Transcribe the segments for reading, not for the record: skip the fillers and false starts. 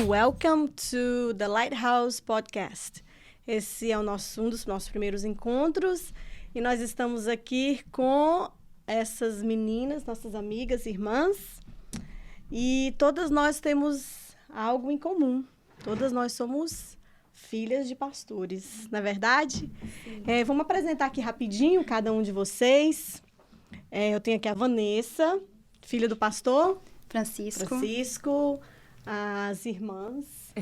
welcome to the Lighthouse Podcast. Esse é um dos nossos primeiros encontros e nós estamos aqui com essas meninas, nossas amigas, irmãs, e todas nós temos algo em comum. Todas nós somos filhas de pastores, não é verdade? Vamos apresentar aqui rapidinho cada um de vocês. Eu tenho aqui a Vanessa, filha do pastor Francisco, as irmãs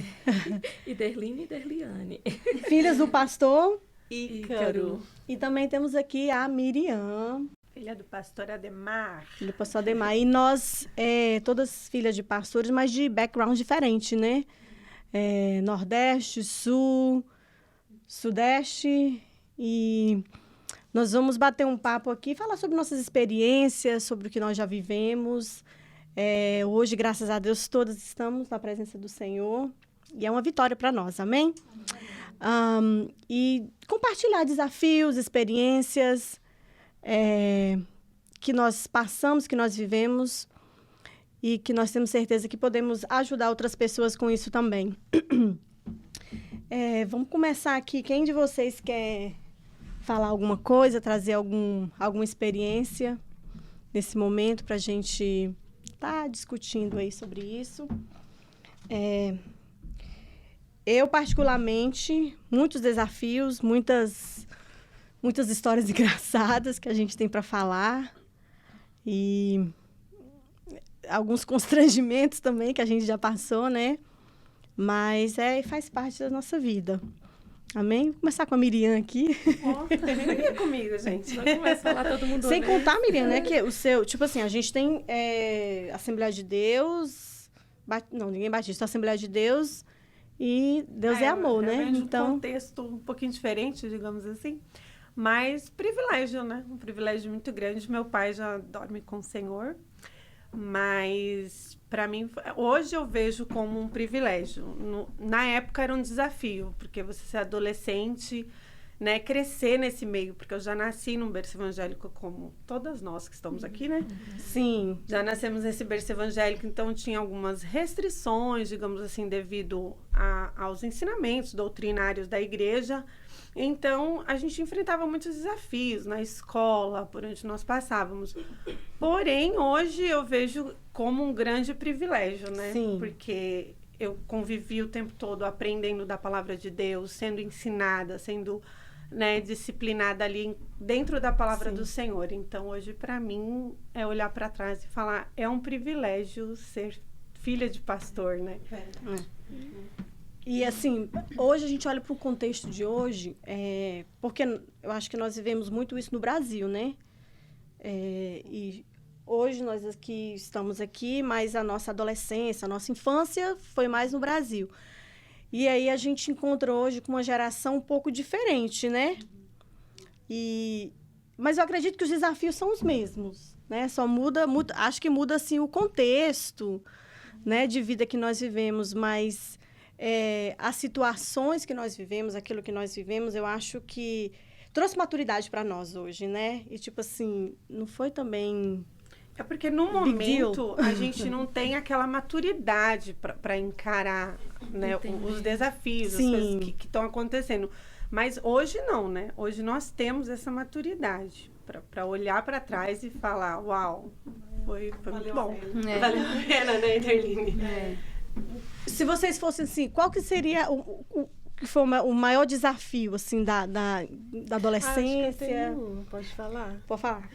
Iderline e Derliane, filhas do pastor Ícaro. E também temos aqui a Miriam, filha do pastor Ademar. filha do pastor Ademar. E nós, todas filhas de pastores, mas de background diferente, né? Nordeste, Sul, Sudeste, e nós vamos bater um papo aqui, falar sobre nossas experiências, sobre o que nós já vivemos. Hoje, graças a Deus, todas estamos na presença do Senhor e é uma vitória para nós, amém? E compartilhar desafios, experiências que nós passamos, que nós vivemos e que nós temos certeza que podemos ajudar outras pessoas com isso também. Vamos começar aqui. Quem de vocês quer falar alguma coisa, trazer alguma experiência nesse momento para a gente estar discutindo aí sobre isso? Eu, particularmente, muitos desafios, muitas histórias engraçadas que a gente tem para falar e alguns constrangimentos também que a gente já passou, né? Mas faz parte da nossa vida. Amém? Vou começar com a Miriam aqui. Vem comigo, gente. Vai começar lá todo mundo. Sem contar, Miriam, né? Que o seu... Tipo assim, a gente tem Assembleia de Deus... Não, ninguém batista. Assembleia de Deus e Deus é amor, né? Então, um contexto um pouquinho diferente, digamos assim. Mas privilégio, né? Um privilégio muito grande. Meu pai já dorme com o Senhor. Mas, para mim, hoje eu vejo como um privilégio. Na época era um desafio, porque você ser adolescente, né, crescer nesse meio, porque eu já nasci num berço evangélico, como todas nós que estamos aqui, né? Sim. Já nascemos nesse berço evangélico, então tinha algumas restrições, digamos assim, devido aos ensinamentos doutrinários da igreja. Então, a gente enfrentava muitos desafios na escola, por onde nós passávamos. Porém, hoje eu vejo como um grande privilégio, né? Sim. Porque eu convivi o tempo todo aprendendo da palavra de Deus, sendo ensinada, sendo, né, disciplinada ali dentro da palavra do Senhor. Então, hoje, para mim, é olhar para trás e falar, é um privilégio ser filha de pastor, né? E, assim, hoje a gente olha para o contexto de hoje, porque eu acho que nós vivemos muito isso no Brasil, né? E hoje nós estamos aqui, mas a nossa adolescência, a nossa infância foi mais no Brasil. E aí a gente encontra hoje com uma geração um pouco diferente, né? Mas eu acredito que os desafios são os mesmos, né? Só muda, acho que muda, assim, o contexto, né, de vida que nós vivemos, mas... as situações que nós vivemos, aquilo que nós vivemos, eu acho que trouxe maturidade para nós hoje, né? E, tipo assim, não foi também... É porque, no momento, a gente não tem aquela maturidade para encarar, né, os desafios, as coisas que estão acontecendo. Mas hoje não, né? Hoje nós temos essa maturidade para olhar para trás e falar, uau, foi muito bom. Valeu a pena, né, Iderline? Se vocês fossem assim, qual que seria o que foi o maior desafio, assim, da adolescência? Pode falar? Pode falar.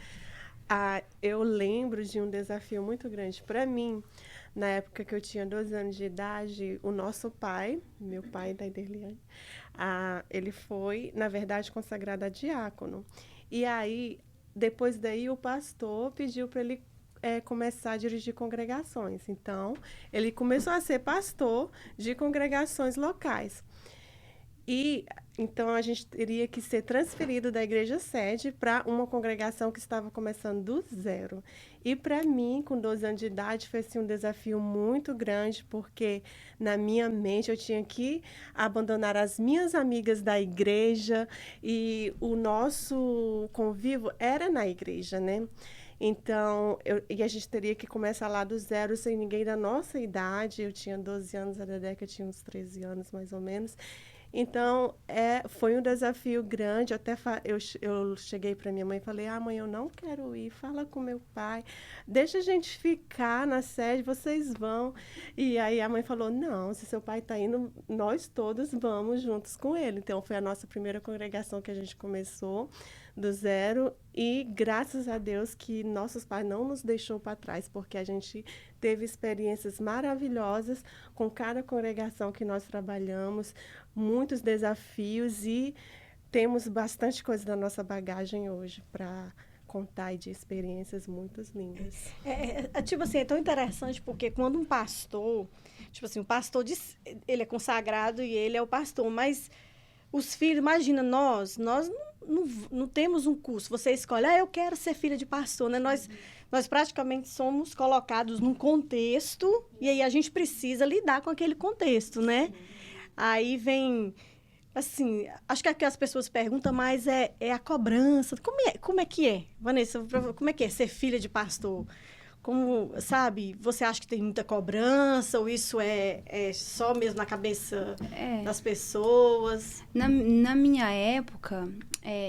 Eu lembro de um desafio muito grande para mim. Na época que eu tinha 12 anos de idade, o nosso pai, meu pai da Iderliane, ele foi, na verdade, consagrado a diácono. E aí, depois daí, o pastor pediu para ele começar a dirigir congregações. Então, ele começou a ser pastor de congregações locais. E, então, a gente teria que ser transferido da igreja sede para uma congregação que estava começando do zero. E, para mim, com 12 anos de idade, foi assim, um desafio muito grande, porque, na minha mente, eu tinha que abandonar as minhas amigas da igreja e o nosso convívio era na igreja, né? Então, e a gente teria que começar lá do zero, sem ninguém da nossa idade. Eu tinha 12 anos, a Dedeca tinha uns 13 anos, mais ou menos. Então, foi um desafio grande. Eu cheguei para minha mãe e falei, mãe, eu não quero ir, fala com meu pai, deixa a gente ficar na sede, vocês vão. E aí a mãe falou, não, se seu pai está indo, nós todos vamos juntos com ele. Então, foi a nossa primeira congregação que a gente começou do zero, e graças a Deus que nossos pais não nos deixou para trás, porque a gente teve experiências maravilhosas com cada congregação que nós trabalhamos, muitos desafios, e temos bastante coisa da nossa bagagem hoje para contar, e de experiências muito lindas. Tipo assim, é tão interessante porque quando um pastor, tipo assim, o pastor diz, ele é consagrado e ele é o pastor, mas os filhos, imagina, nós não temos um curso. Você escolhe, eu quero ser filha de pastor, né? Nós praticamente somos colocados num contexto e aí a gente precisa lidar com aquele contexto, né? Aí vem, assim, acho que as pessoas perguntam, mas é a cobrança. Como é que é, Vanessa? Como é que é ser filha de pastor? Como, sabe, você acha que tem muita cobrança ou isso é só mesmo na cabeça das pessoas? Na minha época,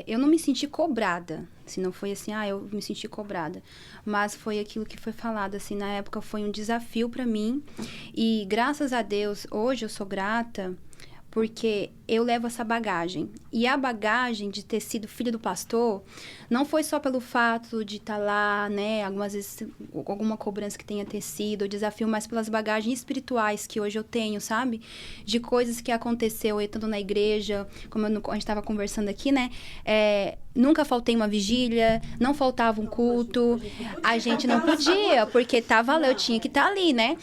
eu não me senti cobrada. Se não foi assim, eu me senti cobrada. Mas foi aquilo que foi falado, assim, na época foi um desafio para mim. E graças a Deus, hoje eu sou grata, porque eu levo essa bagagem. E a bagagem de ter sido filha do pastor não foi só pelo fato de estar lá, né? Algumas vezes, alguma cobrança que tenha sido, o desafio, mas pelas bagagens espirituais que hoje eu tenho, sabe? De coisas que aconteceu estando na igreja, como a gente estava conversando aqui, né? Nunca faltei uma vigília, não faltava um culto, a gente não podia, porque tava lá, eu tinha que estar ali, né?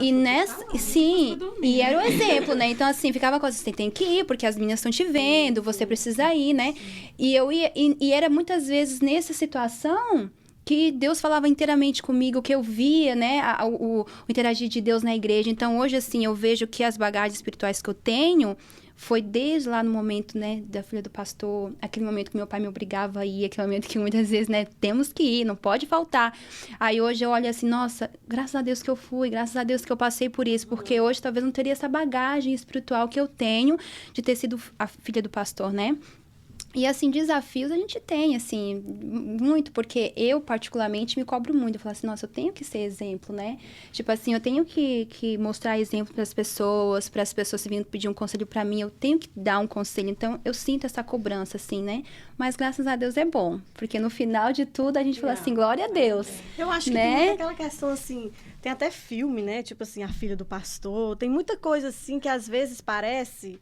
E era o exemplo, né? Então, assim, ficava com você tem que ir, porque as meninas estão te vendo, você precisa ir, né? E eu ia, e era muitas vezes nessa situação que Deus falava inteiramente comigo, que eu via, né, o interagir de Deus na igreja. Então, hoje, assim, eu vejo que as bagagens espirituais que eu tenho foi desde lá no momento, né, da filha do pastor, aquele momento que meu pai me obrigava a ir, aquele momento que muitas vezes, né, temos que ir, não pode faltar. Aí hoje eu olho assim, nossa, graças a Deus que eu fui, graças a Deus que eu passei por isso, porque hoje talvez não teria essa bagagem espiritual que eu tenho de ter sido a filha do pastor, né? E, assim, desafios a gente tem, assim, muito, porque eu, particularmente, me cobro muito. Eu falo assim, nossa, eu tenho que ser exemplo, né? Tipo assim, eu tenho que mostrar exemplo para as pessoas vindo pedir um conselho para mim, eu tenho que dar um conselho. Então, eu sinto essa cobrança, assim, né? Mas, graças a Deus, é bom, porque no final de tudo, a gente fala assim, glória a Deus. Eu acho que né? tem muito aquela questão, assim, tem até filme, né? Tipo assim, a filha do pastor, tem muita coisa, assim, que às vezes parece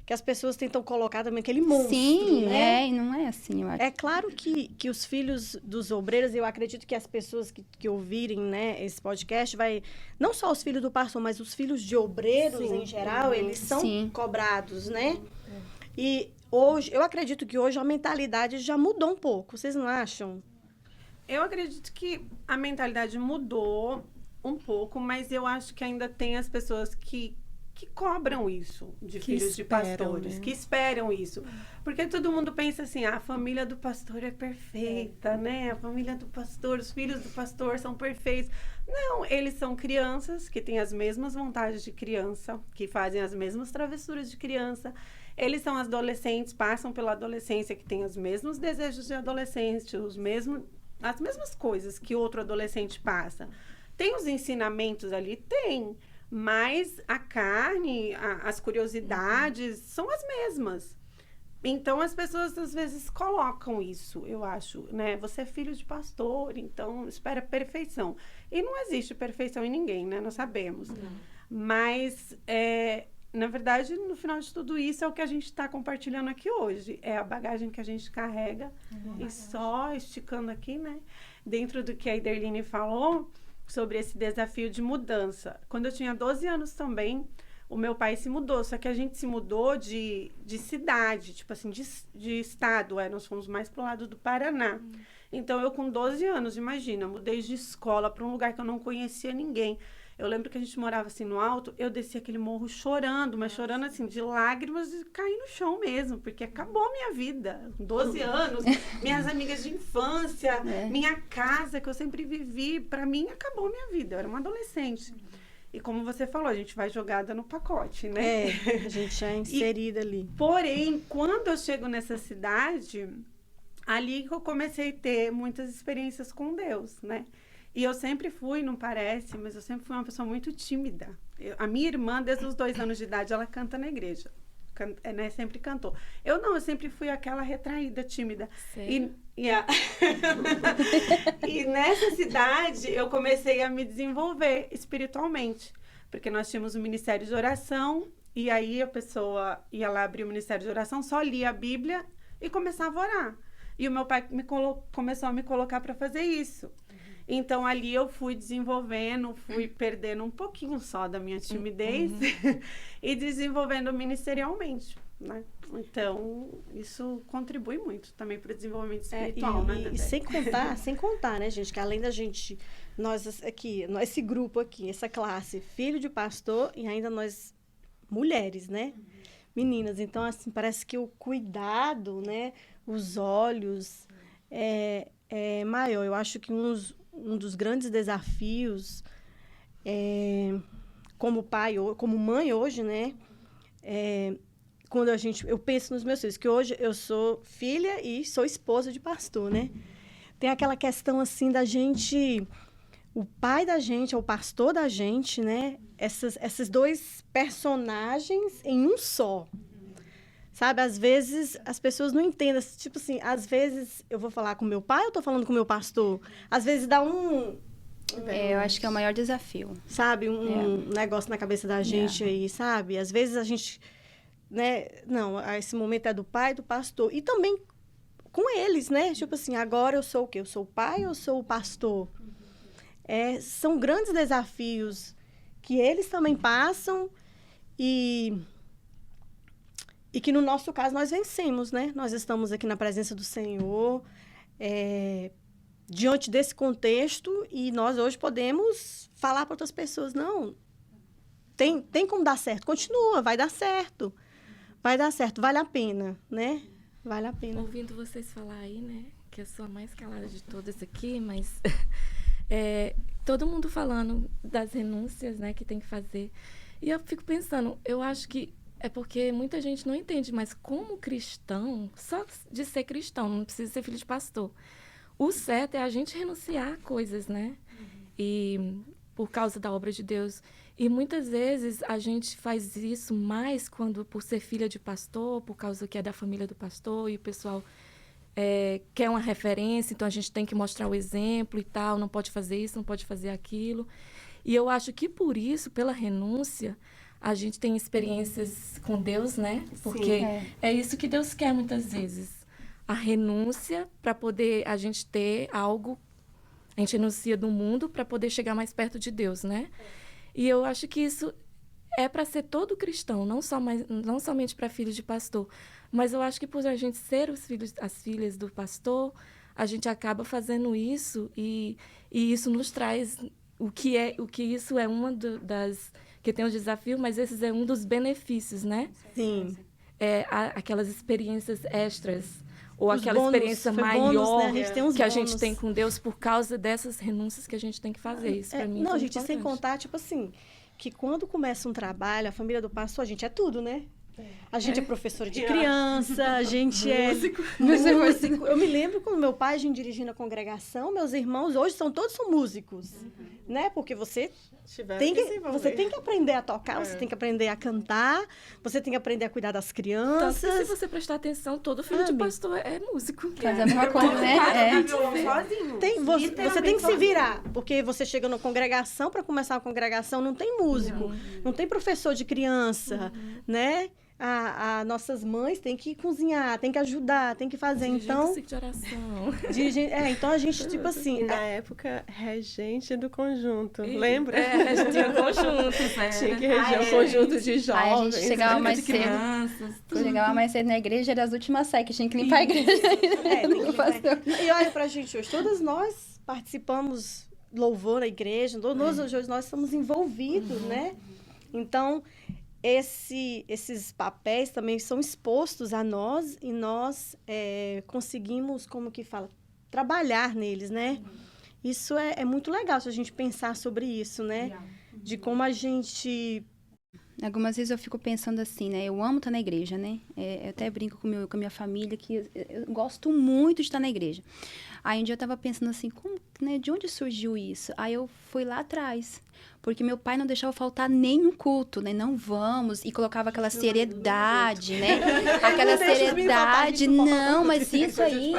que as pessoas tentam colocar também aquele monstro, Sim, né? e não é assim, eu acho. É claro que os filhos dos obreiros, eu acredito que as pessoas que ouvirem, né, esse podcast, não só os filhos do pastor, mas os filhos de obreiros, em geral, eles são cobrados, né? E hoje, eu acredito que hoje a mentalidade já mudou um pouco, vocês não acham? Eu acredito que a mentalidade mudou um pouco, mas eu acho que ainda tem as pessoas que cobram isso de filhos de pastores, né? Que esperam isso. Porque todo mundo pensa assim, a família do pastor é perfeita, né? A família do pastor, os filhos do pastor são perfeitos. Não, eles são crianças que têm as mesmas vontades de criança, que fazem as mesmas travessuras de criança. Eles são adolescentes, passam pela adolescência, que têm os mesmos desejos de adolescente, as mesmas coisas que outro adolescente passa. Tem os ensinamentos ali? Tem. Mas a carne, as curiosidades são as mesmas. Então, as pessoas, às vezes, colocam isso, eu acho, né? Você é filho de pastor, então espera perfeição. E não existe perfeição em ninguém, né? Nós sabemos. Mas, na verdade, no final de tudo isso, é o que a gente está compartilhando aqui hoje. É a bagagem que a gente carrega. E só esticando aqui, né? Dentro do que a Iderline falou, sobre esse desafio de mudança. Quando eu tinha 12 anos também, o meu pai se mudou, só que a gente se mudou de cidade, tipo assim, de estado, nós fomos mais pro lado do Paraná. Então, eu com 12 anos, imagina, mudei de escola para um lugar que eu não conhecia ninguém. Eu lembro que a gente morava assim no alto, eu descia aquele morro chorando, mas chorando assim, de lágrimas e cair no chão mesmo, porque acabou a minha vida. 12 anos, minhas amigas de infância, minha casa que eu sempre vivi, para mim acabou a minha vida. Eu era uma adolescente. E como você falou, a gente vai jogada no pacote, né? A gente é inserida ali. Porém, quando eu chego nessa cidade, ali que eu comecei a ter muitas experiências com Deus, né? E eu sempre fui, não parece, mas eu sempre fui uma pessoa muito tímida. A minha irmã, desde os 2 anos de idade, ela canta na igreja. Né? Sempre cantou. Eu não, eu sempre fui aquela retraída, tímida. E nessa cidade, eu comecei a me desenvolver espiritualmente. Porque nós tínhamos um ministério de oração, e aí a pessoa ia lá abrir o ministério de oração, só lia a Bíblia e começava a orar. E o meu pai começou a me colocar para fazer isso. Então, ali eu fui desenvolvendo, fui perdendo um pouquinho só da minha timidez e desenvolvendo ministerialmente, né? Então, isso contribui muito também para o desenvolvimento espiritual, né? E sem contar, né, gente, que além da gente, nós aqui, esse grupo aqui, essa classe, filho de pastor e ainda nós mulheres, né? Meninas. Então, assim, parece que o cuidado, né, os olhos é maior. Eu acho que um dos grandes desafios como pai, como mãe hoje, né? Quando eu penso nos meus filhos, que hoje eu sou filha e sou esposa de pastor, né? Tem aquela questão, assim, da gente... O pai da gente é o pastor da gente, né? Esses 2 personagens em um só. Sabe? Às vezes, as pessoas não entendem. Tipo assim, às vezes eu vou falar com meu pai ou eu tô falando com meu pastor? Às vezes dá eu acho que é o maior desafio. Sabe? Um negócio na cabeça da gente aí, sabe? Às vezes a gente... né? Não, esse momento é do pai, do pastor. E também com eles, né? Tipo assim, agora eu sou o quê? Eu sou o pai ou eu sou o pastor? São grandes desafios que eles também passam e que, no nosso caso, nós vencemos, né? Nós estamos aqui na presença do Senhor, diante desse contexto, e nós hoje podemos falar para outras pessoas, não, tem como dar certo, continua, vai dar certo, vale a pena, né? Vale a pena. Ouvindo vocês falar aí, né, que eu sou a mais calada de todas aqui, mas todo mundo falando das renúncias, né, que tem que fazer, e eu fico pensando, eu acho que é porque muita gente não entende, mas como cristão, só de ser cristão, não precisa ser filho de pastor. O certo é a gente renunciar a coisas, né? E por causa da obra de Deus. E muitas vezes a gente faz isso mais por ser filha de pastor, por causa que é da família do pastor, e o pessoal quer uma referência, então a gente tem que mostrar o exemplo e tal, não pode fazer isso, não pode fazer aquilo. E eu acho que por isso, pela renúncia, a gente tem experiências com Deus, né? Porque é isso que Deus quer muitas vezes. A renúncia para poder a gente ter algo, a gente renuncia do mundo para poder chegar mais perto de Deus, né? E eu acho que isso é para ser todo cristão, não somente para filhos de pastor. Mas eu acho que por a gente ser as filhas do pastor, a gente acaba fazendo isso e isso nos traz o que isso é uma das... que tem um desafio, mas esse é um dos benefícios, né? Sim. Aquelas experiências extras, ou Os aquela bônus, experiência maior bônus, né? A gente tem uns que a bônus. gente tem com Deus por causa dessas renúncias que a gente tem que fazer. Isso para mim não, é gente, importante. sem contar, tipo assim, que quando começa um trabalho, a família do pastor, a gente é tudo, né? A gente é professora de criança, a gente músico. Eu me lembro quando meu pai, a gente dirigindo a congregação, meus irmãos hoje todos são músicos, né? Porque você tem que aprender a tocar, você tem que aprender a cantar, você tem que aprender a cuidar das crianças. Tanto que, se você prestar atenção, todo filho de pastor é músico. Faz a mesma coisa, né? Sozinho. Você tem que se virar, porque você chega na congregação, para começar a congregação, não tem músico, não tem professor de criança, né? Nossas mães têm que cozinhar, têm que ajudar, têm que fazer. Então, de oração. Então a gente, tipo assim... E na época, regente do conjunto, lembra? Tinha conjuntos, né? Tinha que reger o conjunto de jovens. Aí a gente chegava mais cedo. Chegava mais cedo na igreja, era as últimas que tinha que limpar a igreja. Tem que limpar. E olha pra gente hoje, todas nós participamos louvor na igreja, hoje nós estamos envolvidos, né? Então, esses papéis também são expostos a nós e nós conseguimos, como que fala, trabalhar neles, né? Isso é muito legal se a gente pensar sobre isso, né? De como a gente... Algumas vezes eu fico pensando assim, né? Eu amo estar na igreja, né? Eu até brinco com a minha família que eu gosto muito de estar na igreja. Aí um dia eu tava pensando assim, né? De onde surgiu isso? Aí eu fui lá atrás. Porque meu pai não deixava faltar nenhum culto, né? Não vamos. E colocava aquela seriedade, né? Aquela seriedade. Não, mas isso aí...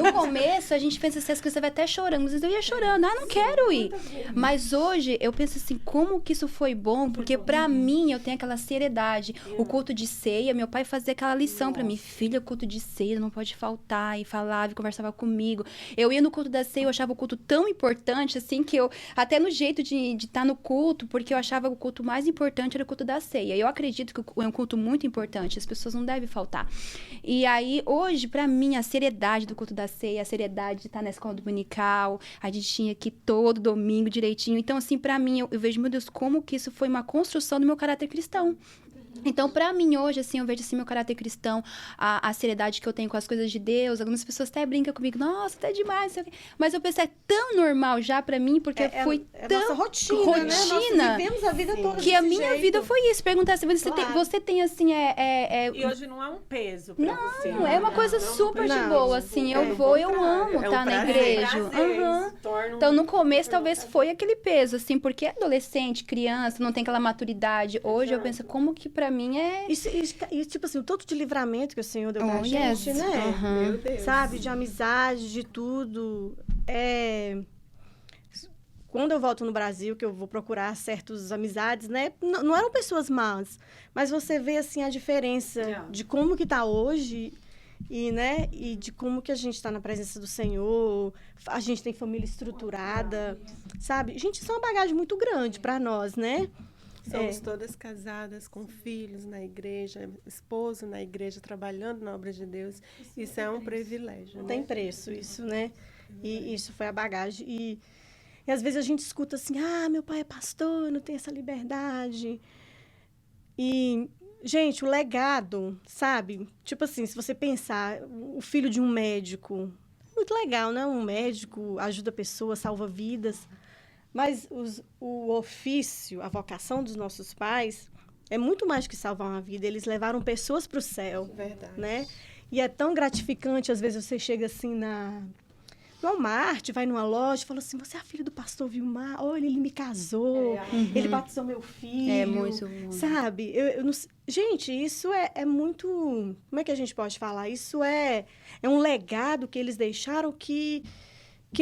No começo, a gente pensa assim, as coisas vai até chorando. Às vezes eu ia chorando. Ah, não quero ir. Mas hoje, eu penso assim, como que isso foi bom? Porque pra mim, eu tenho aquela seriedade. O culto de ceia, meu pai fazia aquela lição pra mim. Filha, culto de ceia não pode faltar. E falava e conversava comigo. Eu ia no culto da ceia, eu achava o culto tão importante, assim, que eu... Até no jeito de estar no culto, porque eu achava que o culto mais importante era o culto da ceia. Eu acredito que é um culto muito importante, as pessoas não devem faltar. E aí, hoje, pra mim, a seriedade do culto da ceia, a seriedade de estar na escola dominical, a gente tinha aqui todo domingo direitinho. Então, assim, pra mim, eu vejo, meu Deus, como que isso foi uma construção do meu caráter cristão. Então, pra mim, hoje, assim, eu vejo, assim, meu caráter cristão, a seriedade que eu tenho com as coisas de Deus. Algumas pessoas até brincam comigo, nossa, tá demais. Mas eu penso, é tão normal já pra mim, porque foi tão... nossa rotina, né? Nós vivemos a vida toda que a minha vida foi isso. Perguntar se você tem, assim, E hoje não é um peso pra você. Não, é uma coisa super de boa, assim. Eu amo estar na igreja. Então, no começo, talvez foi aquele peso, assim, porque adolescente, criança, não tem aquela maturidade. Hoje, eu penso, como que pra mim é... E, tipo assim, o tanto de livramento que o Senhor deu pra gente, né? Meu Deus. Sabe? De amizade, de tudo. Quando eu volto no Brasil, que eu vou procurar certas amizades, né? Não eram pessoas más, mas você vê, assim, a diferença de como que tá hoje e, né? E de como que a gente tá na presença do Senhor. A gente tem família estruturada, sabe? Gente, isso é uma bagagem muito grande pra nós, né? Somos todas casadas, com filhos na igreja, esposo na igreja, trabalhando na obra de Deus. Isso é um privilégio. Não tem preço isso, né? E isso foi a bagagem. E às vezes a gente escuta assim, meu pai é pastor, não tem essa liberdade. E, gente, o legado, sabe? Tipo assim, se você pensar, o filho de um médico, muito legal, né? Um médico ajuda pessoas, salva vidas. Mas o ofício, a vocação dos nossos pais é muito mais que salvar uma vida. Eles levaram pessoas para o céu. Verdade. Né? E é tão gratificante, às vezes você chega assim no Walmart, vai numa loja e fala assim, você é a filha do pastor Vilmar? Olha, ele me casou, ele batizou meu filho. É muito bom. Sabe? Eu não... Gente, isso é muito... Como é que a gente pode falar? Isso é um legado que eles deixaram que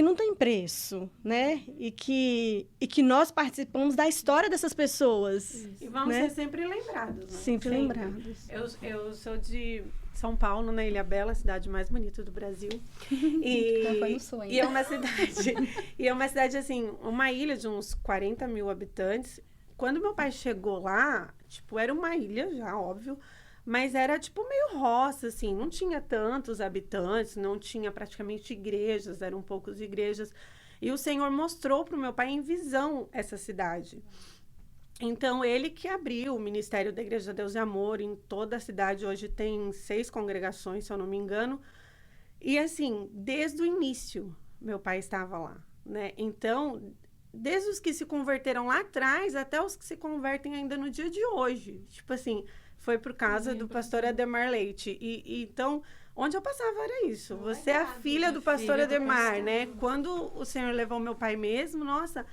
não tem preço, né? E que nós participamos da história dessas pessoas. E vamos né? ser sempre lembrados, né? Sempre lembrados. Eu sou de São Paulo, na Ilha Bela, a cidade mais bonita do Brasil. Foi no sonho. E é uma cidade, assim, uma ilha de uns 40 mil habitantes. Quando meu pai chegou lá, tipo, era uma ilha já, óbvio, mas era, tipo, meio roça, assim, não tinha tantos habitantes, não tinha praticamente igrejas, eram poucas igrejas. E o Senhor mostrou para o meu pai em visão essa cidade. Então, ele que abriu o Ministério da Igreja Deus e Amor em toda a cidade. Hoje tem 6 congregações, se eu não me engano. E, assim, desde o início, meu pai estava lá, né? Então, desde os que se converteram lá atrás até os que se convertem ainda no dia de hoje. Tipo assim... Foi por causa do pastor Ademar Leite. E então, onde eu passava era isso. Você é a filha do pastor Ademar, né? Quando o Senhor levou meu pai mesmo, nossa,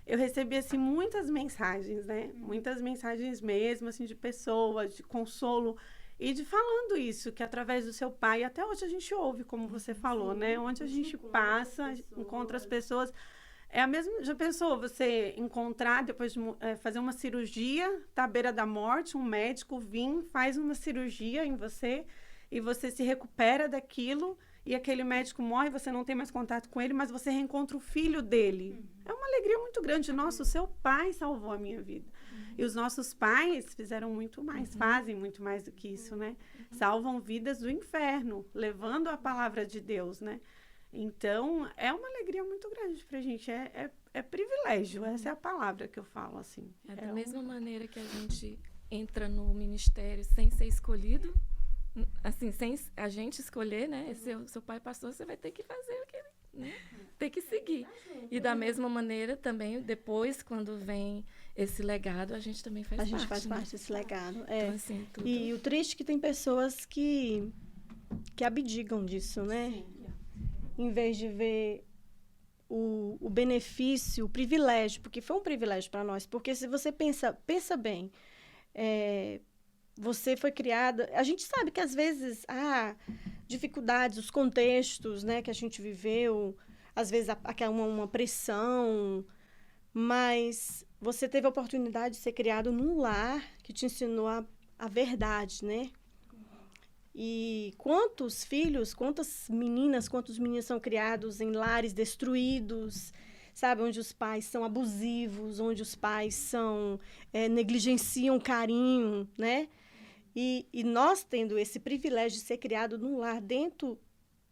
eu recebi, assim, muitas mensagens, né? Muitas mensagens mesmo, assim, de pessoas, de consolo. E de falando isso, que através do seu pai, até hoje a gente ouve, como você falou, né? Onde a gente passa, encontra as pessoas... É a mesma, já pensou você encontrar, depois de fazer uma cirurgia, tá à beira da morte, um médico vir, faz uma cirurgia em você e você se recupera daquilo e aquele médico morre, você não tem mais contato com ele, mas você reencontra o filho dele. É uma alegria muito grande. Nossa, o seu pai salvou a minha vida. E os nossos pais fizeram muito mais, fazem muito mais do que isso, né? Salvam vidas do inferno, levando a palavra de Deus, né? Então, é uma alegria muito grande pra gente. É é privilégio, essa é a palavra que eu falo, assim. É da mesma maneira que a gente entra no ministério sem ser escolhido, assim, sem a gente escolher, né? Seu pai pastor, você vai ter que fazer o que ele, né? Tem que seguir. E da mesma maneira também, depois, quando vem esse legado, a gente também faz parte. A gente faz né? parte desse legado. Então, assim, tudo... E o triste é que tem pessoas que abdicam disso, né? Sim. Em vez de ver o benefício, o privilégio, porque foi um privilégio para nós. Porque se você pensa bem, você foi criada... A gente sabe que, às vezes, dificuldades, os contextos, né, que a gente viveu, às vezes, uma pressão, mas você teve a oportunidade de ser criado num lar que te ensinou a verdade, né? E quantos filhos, quantas meninas, quantos meninos são criados em lares destruídos, sabe? Onde os pais são abusivos, onde os pais negligenciam o carinho, né? E nós tendo esse privilégio de ser criado num lar dentro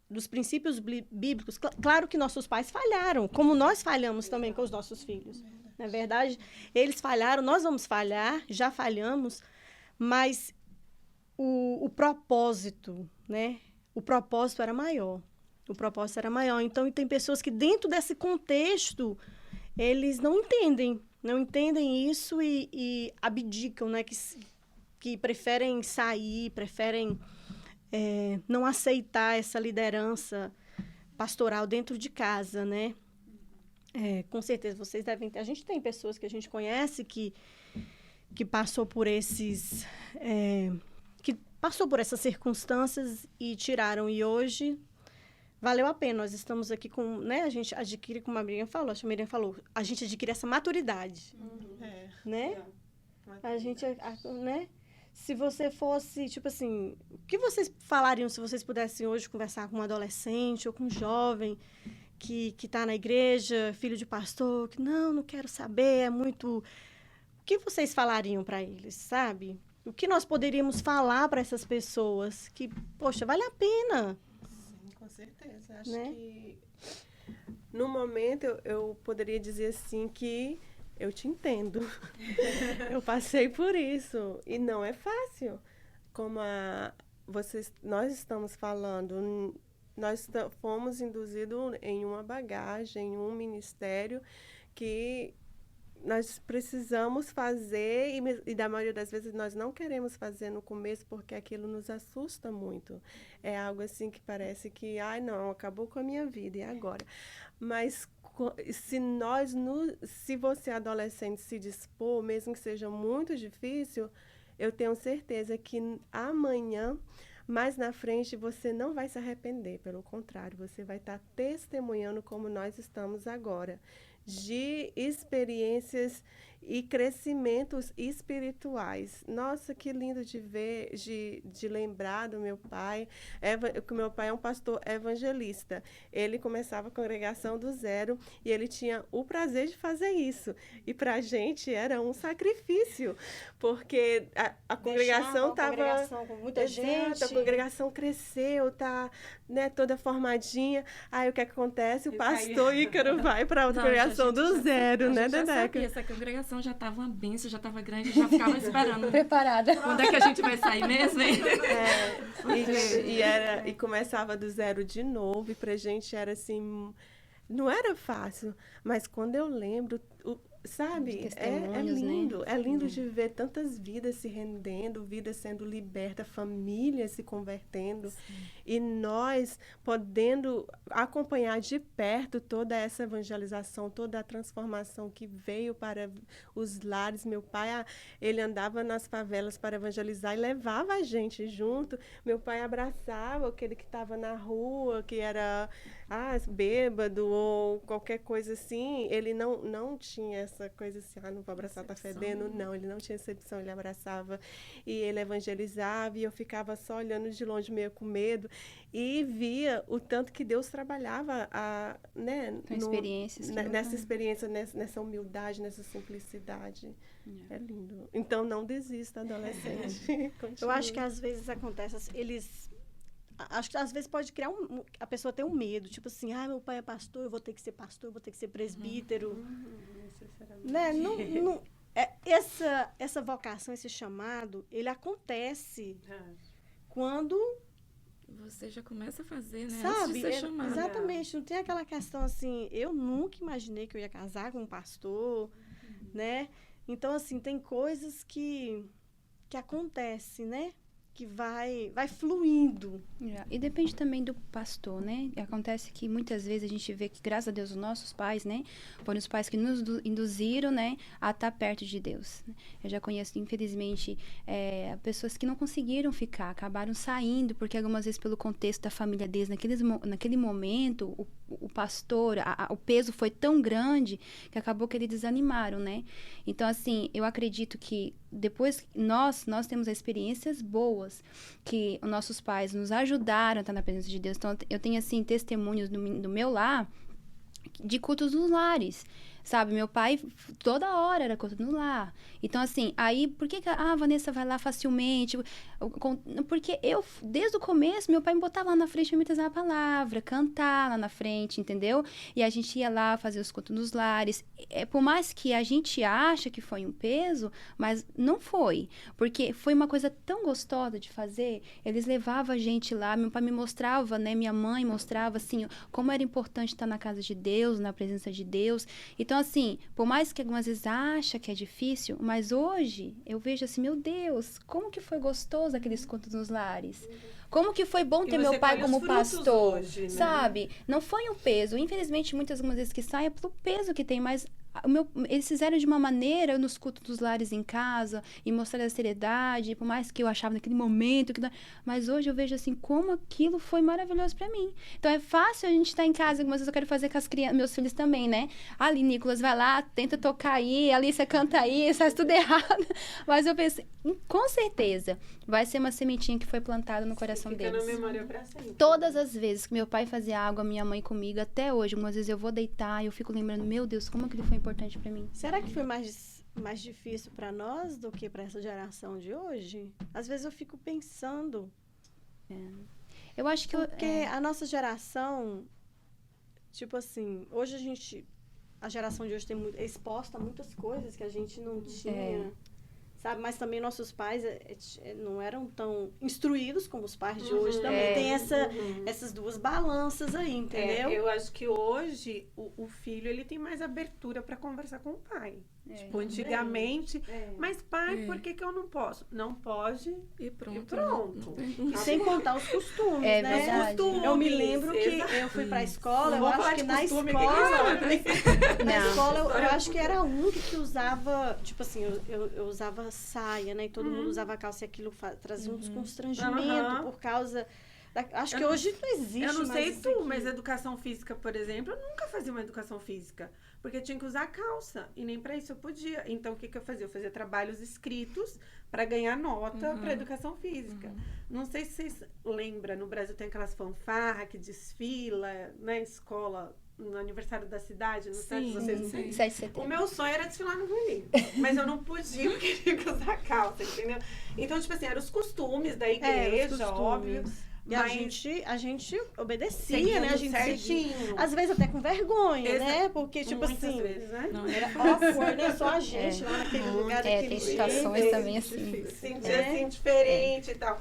dos princípios bíblicos, claro que nossos pais falharam, como nós falhamos também com os nossos filhos. Na verdade, eles falharam, nós vamos falhar, já falhamos, mas o propósito, né? O propósito era maior. O propósito era maior. Então, tem pessoas que dentro desse contexto, eles não entendem isso e abdicam, né? Que preferem sair, preferem não aceitar essa liderança pastoral dentro de casa, né? Com certeza, vocês devem ter... A gente tem pessoas que a gente conhece que passou por esses... que passou por essas circunstâncias e tiraram. E hoje, valeu a pena. Nós estamos aqui com... né? A gente adquire, como a Miriam falou, a gente adquire essa maturidade. Né? A gente... né? Se você fosse, tipo assim... O que vocês falariam se vocês pudessem hoje conversar com um adolescente ou com um jovem que está na igreja, filho de pastor, que não quero saber, é muito... O que vocês falariam para eles, sabe? O que nós poderíamos falar para essas pessoas? Que, poxa, vale a pena. Sim, com certeza. Acho né? que, no momento, eu poderia dizer assim que eu te entendo. Eu passei por isso. E não é fácil. Como nós estamos falando, nós fomos induzidos em uma bagagem, em um ministério que... nós precisamos fazer e da maioria das vezes nós não queremos fazer no começo porque aquilo nos assusta muito. É algo assim que parece que, não, acabou com a minha vida, e agora? Mas se você adolescente se dispor, mesmo que seja muito difícil, eu tenho certeza que amanhã, mais na frente, você não vai se arrepender. Pelo contrário, você vai estar testemunhando como nós estamos agora, de experiências e crescimentos espirituais. Nossa, que lindo de ver, de lembrar do meu pai. Que meu pai é um pastor evangelista. Ele começava a congregação do zero e ele tinha o prazer de fazer isso. E para a gente era um sacrifício, porque a congregação estava... congregação com muita gente. A congregação cresceu, está, né, toda formadinha. Aí o que acontece? O pastor Ícaro vai para outra congregação do zero, né, Dedeca? Essa congregação já estava uma bênção, já estava grande, já ficava esperando. Preparada. Quando é que a gente vai sair mesmo, hein? E começava do zero de novo, e pra gente era assim, não era fácil, mas quando eu lembro, sabe, é lindo, né? É lindo de ver tantas vidas se rendendo, vidas sendo libertas, famílias se convertendo. Sim. E nós podendo acompanhar de perto toda essa evangelização, toda a transformação que veio para os lares. Meu pai, ele andava nas favelas para evangelizar e levava a gente junto. Meu pai abraçava aquele que estava na rua, que era bêbado ou qualquer coisa assim. Ele não tinha essa coisa assim, não vou abraçar, tá fedendo. Não, ele não tinha excepção, ele abraçava e ele evangelizava, e eu ficava só olhando de longe, meio com medo, e via o tanto que Deus trabalhava nessa experiência, nessa humildade, nessa simplicidade. É lindo. Então, não desista, adolescente. Eu acho que às vezes acontece, acho que às vezes pode criar a pessoa ter um medo, tipo assim, meu pai é pastor, eu vou ter que ser pastor, eu vou ter que ser presbítero. Necessariamente. Né? Essa vocação, esse chamado, ele acontece quando, Você já começa a fazer, né? sabe? Antes de ser chamado. Exatamente, não tem aquela questão assim, eu nunca imaginei que eu ia casar com um pastor, né? Então, assim, tem coisas que acontecem, né? Que vai fluindo. E depende também do pastor, né? Acontece que muitas vezes a gente vê que, graças a Deus, os nossos pais, né? Foram os pais que nos induziram, né? A estar perto de Deus. Eu já conheço, infelizmente, pessoas que não conseguiram ficar, acabaram saindo, porque algumas vezes pelo contexto da família deles, naquele momento, o pastor, o peso foi tão grande que acabou que eles desanimaram, né? Então, assim, eu acredito que depois nós temos experiências boas, que os nossos pais nos ajudaram a estar na presença de Deus. Então, eu tenho, assim, testemunhos do meu lar, de cultos nos lares, sabe? Meu pai, toda hora era culto no lar. Então, assim, aí, por que a Vanessa vai lá facilmente? Porque eu, desde o começo, meu pai me botava lá na frente para me trazer a palavra, cantar lá na frente, entendeu? E a gente ia lá fazer os cultos nos lares. Por mais que a gente acha que foi um peso, mas não foi. Porque foi uma coisa tão gostosa de fazer. Eles levavam a gente lá, meu pai me mostrava, né? Minha mãe mostrava, assim, como era importante estar na casa de Deus, na presença de Deus. Então, assim, por mais que algumas vezes acha que é difícil, mas hoje eu vejo assim, meu Deus, como que foi gostoso aqueles cultos nos lares. Como que foi bom ter meu pai como pastor, hoje, né? sabe? Não foi um peso. Infelizmente, muitas vezes que sai é pelo peso que tem, mas eles fizeram de uma maneira nos cultos dos lares em casa e mostraram a seriedade, por mais que eu achava naquele momento, mas hoje eu vejo assim, como aquilo foi maravilhoso pra mim. Então é fácil a gente estar em casa, algumas vezes eu quero fazer com as crianças, meus filhos também, né? Ali, Nicolas, vai lá, tenta tocar aí, Alicia canta aí, faz tudo errado. Mas eu pensei, com certeza, vai ser uma sementinha que foi plantada no coração Fica deles. na memória pra sempre. Todas as vezes que meu pai fazia água, minha mãe comigo, até hoje, algumas vezes eu vou deitar e eu fico lembrando, meu Deus, como aquilo foi importante pra mim. Será que foi mais difícil para nós do que para essa geração de hoje? Às vezes eu fico pensando. Eu acho que Porque a nossa geração, tipo assim, hoje a geração de hoje é exposta a muitas coisas que a gente não tinha, sabe? Mas também nossos pais não eram tão instruídos como os pais de hoje também. Tem essas duas balanças aí, entendeu? Eu acho que hoje o filho ele tem mais abertura para conversar com o pai. Tipo, antigamente, mas pai, por que eu não posso? Não pode E pronto. e pronto. E sem contar os costumes, né? verdade. Eu me lembro que eu fui pra escola, eu acho que na escola... Na escola, eu acho que era um que usava, tipo assim, eu usava saia, né? E todo mundo usava calça e aquilo trazia um desconstrangimento por causa... Acho que hoje não existe Eu não sei mais isso tu, aqui. mas educação física, por exemplo, eu nunca fazia uma educação física. Porque eu tinha que usar calça. E nem pra isso eu podia. Então, o que eu fazia? Eu fazia trabalhos escritos para ganhar nota para educação física. Não sei se vocês lembram, no Brasil tem aquelas fanfarras que desfila na escola, no aniversário da cidade, não sei se vocês... 7 de setembro. O meu sonho era desfilar no Guilherme, mas eu não podia, eu queria que usar calça, entendeu? Então, tipo assim, eram os costumes da igreja, óbvio. E mas a gente obedecia, seguindo né? A gente certinho. seguia. Às vezes até com vergonha, né? Porque, tipo Muitas assim, vezes, né? Não, era awkward, né? Só a gente lá naquele lugar, daquele tem jeito. situações também assim. Se sentir assim, diferente e tal.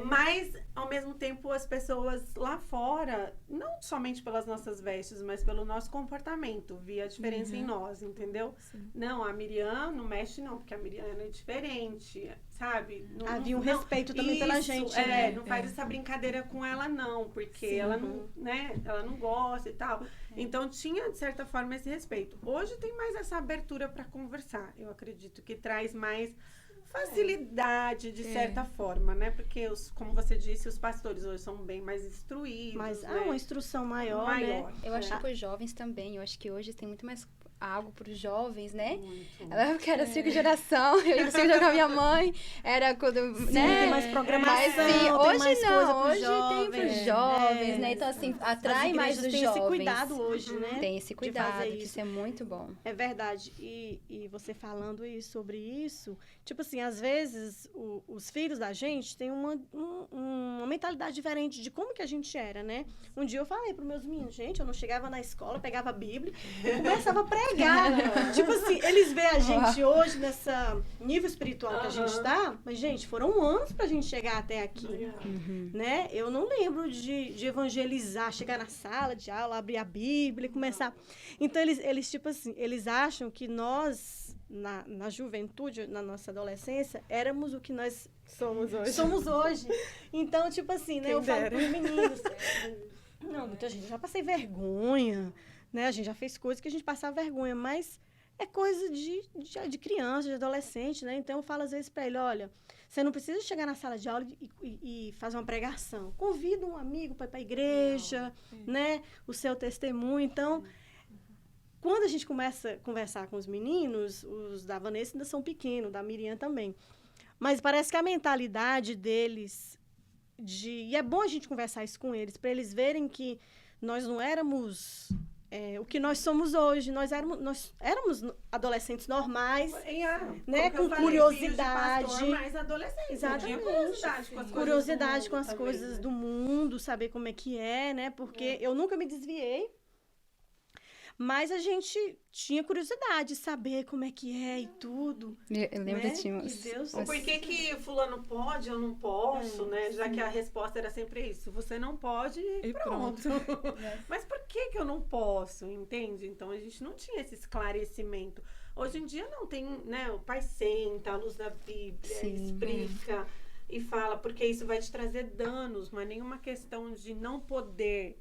Mas, ao mesmo tempo, as pessoas lá fora, não somente pelas nossas vestes, mas pelo nosso comportamento, via a diferença em nós, entendeu? Não, a Miriam não mexe não, porque a Miriam é diferente, sabe? Havia um respeito também pela gente, né? Não faz essa brincadeira com ela não, porque ela não, né, ela não gosta e tal. Então tinha de certa forma esse respeito. Hoje tem mais essa abertura para conversar. Eu acredito que traz mais facilidade de certa forma, né? Porque como você disse, os pastores hoje são bem mais instruídos, Mas né? uma instrução maior, né? Eu acho que para os jovens também, eu acho que hoje tem muito mais algo para os jovens, né? Muito. Na época era circo de oração, eu ia pro circo com a minha mãe, era quando, né? Tem mais programação, Mas, tem hoje mais coisa pros hoje tem para os jovens, né? Então, assim, atrai mais os tem jovens. esse cuidado hoje, né? Tem esse de cuidado, fazer que isso é muito bom. É verdade. E você falando sobre isso, tipo assim, às vezes os filhos da gente têm uma mentalidade diferente de como que a gente era, né? Um dia eu falei para meus meninos, gente, eu não chegava na escola, pegava a Bíblia e começava a pregar. Tipo assim, eles veem a gente hoje nessa nível espiritual que a gente tá, mas, gente, foram anos pra gente chegar até aqui, né? Eu não lembro de evangelizar, chegar na sala de aula, abrir a Bíblia e começar... Então, eles tipo assim, eles acham que nós, na juventude, na nossa adolescência, éramos o que nós somos hoje. Então, tipo assim, né? Eu falo pros meninos... Não, muita gente já passei vergonha, né? A gente já fez coisas que a gente passava vergonha, mas é coisa de criança, de adolescente, né? Então eu falo às vezes para ele, olha, você não precisa chegar na sala de aula e fazer uma pregação. Convida um amigo para ir para a igreja, né? O seu testemunho. Então, quando a gente começa a conversar com os meninos, os da Vanessa ainda são pequenos, da Miriam também. Mas parece que a mentalidade deles... E é bom a gente conversar isso com eles, para eles verem que nós não éramos o que nós somos hoje. Nós éramos adolescentes normais, né? Com curiosidade. Pastor, mais adolescente. Exatamente. Curiosidade com as coisas do mundo, saber como é que é, né? Porque eu nunca me desviei. Mas a gente tinha curiosidade de saber como é que é e tudo. Eu lembro, né? tinha Por que fulano pode, eu não posso, né? Já que a resposta era sempre isso. Você não pode e pronto. Mas por que eu não posso, entende? Então, a gente não tinha esse esclarecimento. Hoje em dia não tem, né? O pai senta, à luz da Bíblia, explica e fala, porque isso vai te trazer danos, mas nenhuma questão de não poder.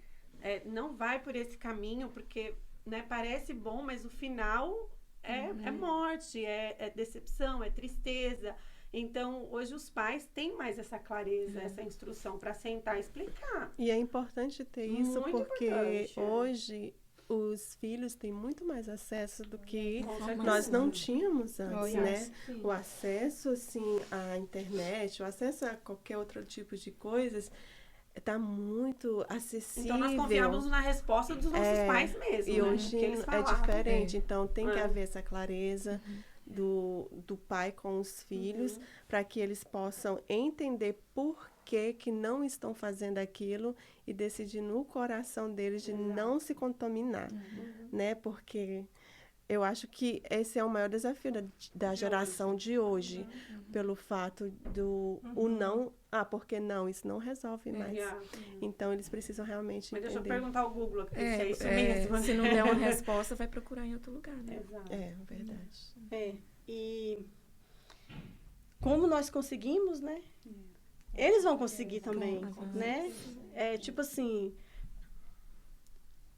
Não vai por esse caminho, porque... Né, parece bom, mas o final é morte, é decepção, é tristeza. Então, hoje os pais têm mais essa clareza, essa instrução para sentar e explicar. E é importante ter isso, Muito porque importante, hoje os filhos têm muito mais acesso do que nós não tínhamos antes, né? Sim. O acesso, assim, à internet, o acesso a qualquer outro tipo de coisas... Está muito acessível. Então, nós confiamos na resposta dos nossos pais mesmo. E hoje é diferente. Então, tem que É. haver essa clareza do pai com os filhos, para que eles possam entender por que não estão fazendo aquilo e decidir no coração deles de não se contaminar, né? Porque... Eu acho que esse é o maior desafio da geração de hoje, pelo fato do o não, porque não, isso não resolve mais. Então, eles precisam realmente Mas entender. deixa eu perguntar ao Google se é isso mesmo. Se não der uma resposta, vai procurar em outro lugar, né? Exato. É, verdade. E como nós conseguimos, né? Eles vão conseguir também, né? Tipo assim...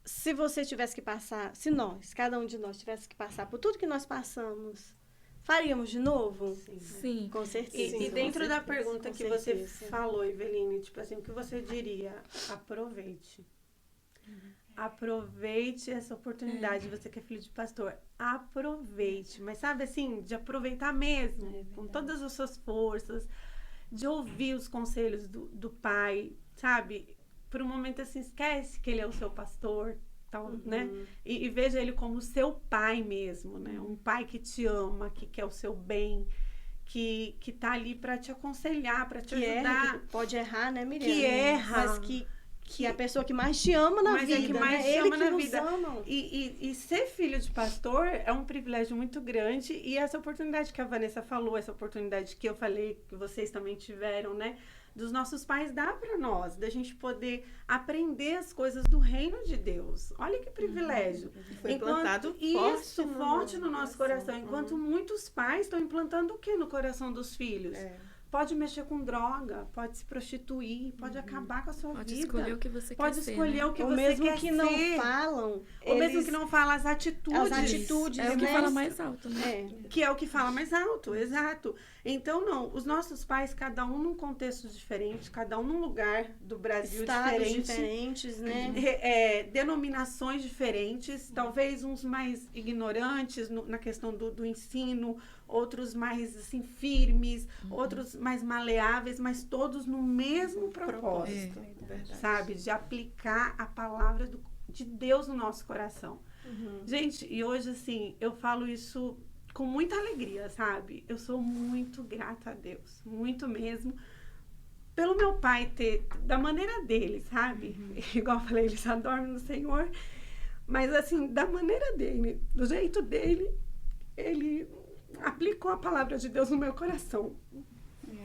Se você tivesse que passar, se cada um de nós tivesse que passar por tudo que nós passamos, faríamos de novo? Sim. Com certeza. E dentro da pergunta com que você certeza. falou, Eveline, tipo assim, o que você diria? Aproveite. Aproveite essa oportunidade. Você que é filho de pastor, aproveite. Mas sabe assim, de aproveitar mesmo, com todas as suas forças, de ouvir os conselhos do pai, sabe? Por um momento assim, esquece que ele é o seu pastor, tal, né? E veja ele como seu pai mesmo, né? Um pai que te ama, que quer o seu bem, que tá ali para te aconselhar, para te ajudar. Que pode errar, né, Miriam? Que erra. Mas que é a pessoa que mais te ama na vida, é que mais né? te Ele ama que na nos vida. ama. E ser filho de pastor é um privilégio muito grande, e essa oportunidade que a Vanessa falou, essa oportunidade que eu falei, que vocês também tiveram, né? Dos nossos pais dá para nós, da gente poder aprender as coisas do reino de Deus. Olha que privilégio. Foi implantado forte no nosso coração. Enquanto muitos pais estão implantando o que no coração dos filhos? pode mexer com droga, pode se prostituir, pode acabar com a sua Pode vida. escolher o que você Pode quer ser, escolher né? o que Ou você mesmo quer que ser. não falam. Ou mesmo que não fala as atitudes. As atitudes, É o que né? fala mais alto, né? É. Que é o que fala mais alto, exato. Então, não, os nossos pais, cada um num contexto diferente, cada um num lugar do Brasil Estados diferente. diferentes, né? Denominações diferentes, talvez uns mais ignorantes na questão do ensino, outros mais assim firmes, outros mais maleáveis, mas todos no mesmo propósito, sabe? De aplicar a palavra de Deus no nosso coração. Gente, e hoje assim, eu falo isso com muita alegria, sabe? Eu sou muito grata a Deus, muito mesmo, pelo meu pai ter, da maneira dele, sabe? Igual eu falei, ele só dorme no Senhor, mas assim, da maneira dele, do jeito dele, ele aplicou a palavra de Deus no meu coração.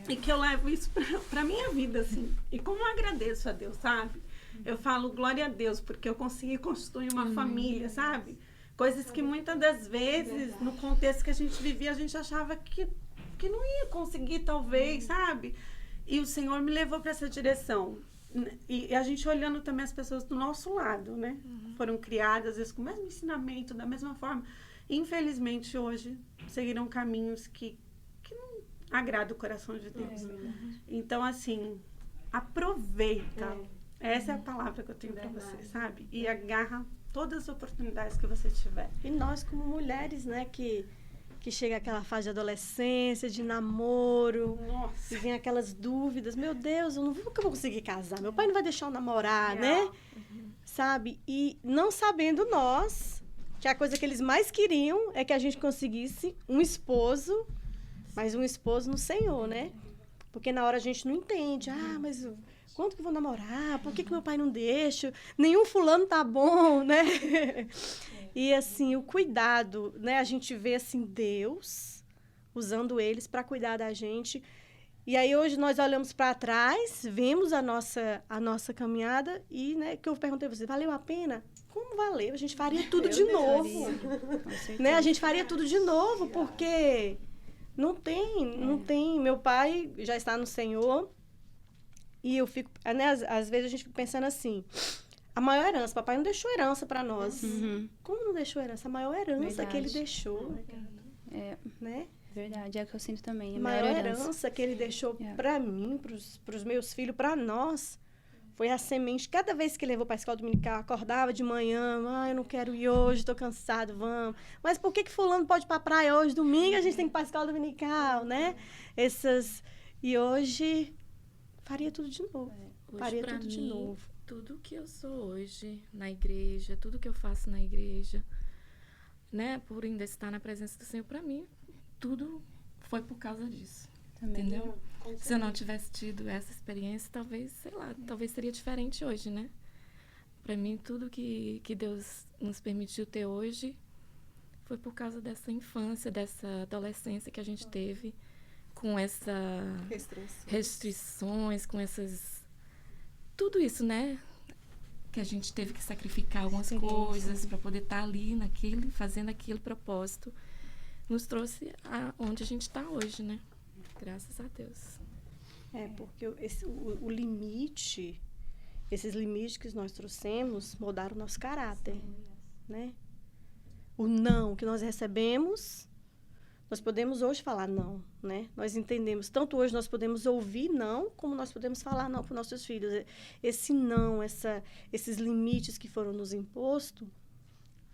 E que eu levo isso pra minha vida, assim. E como eu agradeço a Deus, sabe? Eu falo glória a Deus, porque eu consegui construir uma família, sabe? Coisas que muitas das vezes, no contexto que a gente vivia, a gente achava que não ia conseguir, talvez, sabe? E o Senhor me levou para essa direção. E a gente olhando também as pessoas do nosso lado, né? Foram criadas, às vezes, com o mesmo ensinamento, da mesma forma. Infelizmente, hoje, seguiram caminhos que não agradam o coração de Deus. Então, assim, aproveita. Essa é a palavra que eu tenho para você, sabe? E agarra todas as oportunidades que você tiver. E nós, como mulheres, né, que chega aquela fase de adolescência, de namoro, Nossa. e vem aquelas dúvidas, meu Deus, eu nunca vou conseguir casar, meu pai não vai deixar eu namorar, né? Sabe? E não sabendo nós que a coisa que eles mais queriam é que a gente conseguisse um esposo, mas um esposo no Senhor, né? Porque na hora a gente não entende, mas quando que eu vou namorar? Por que meu pai não deixa? Nenhum fulano tá bom, né? E assim, o cuidado, né? A gente vê assim Deus usando eles para cuidar da gente. E aí hoje nós olhamos para trás, vemos a nossa caminhada e, né, que eu perguntei a você, valeu a pena? Como valeu? A gente faria tudo de novo. Né? A gente faria tudo de novo, porque não tem. Meu pai já está no Senhor. E eu fico, né, às vezes a gente fica pensando assim, a maior herança, papai não deixou herança para nós. Como não deixou herança? A maior herança que ele deixou. Né? Verdade, é o que eu sinto também. A maior herança que ele deixou para mim, para os meus filhos, para nós, foi a semente. Cada vez que levou para a escola dominical, acordava de manhã, eu não quero ir hoje, estou cansado, vamos. Mas por que fulano pode ir para a praia hoje? Domingo a gente tem que ir para a escola dominical, né? E hoje faria tudo de novo. Faria tudo de novo. Tudo que eu sou hoje na igreja, tudo que eu faço na igreja, né, por ainda estar na presença do Senhor, para mim, tudo foi por causa disso. Também. Entendeu? Se eu não tivesse tido essa experiência, talvez, sei lá, talvez seria diferente hoje, né? Para mim, tudo que Deus nos permitiu ter hoje foi por causa dessa infância, dessa adolescência que a gente teve, com essa restrições, com essas... Tudo isso, né? Que a gente teve que sacrificar algumas coisas para poder estar ali fazendo aquele propósito. Nos trouxe onde a gente está hoje, né? Graças a Deus. Porque o limite, esses limites que nós trouxemos, moldaram o nosso caráter, né? O não que nós recebemos, nós podemos hoje falar não, né? Nós entendemos, tanto hoje nós podemos ouvir não, como nós podemos falar não para os nossos filhos. Esse não, esses limites que foram nos impostos,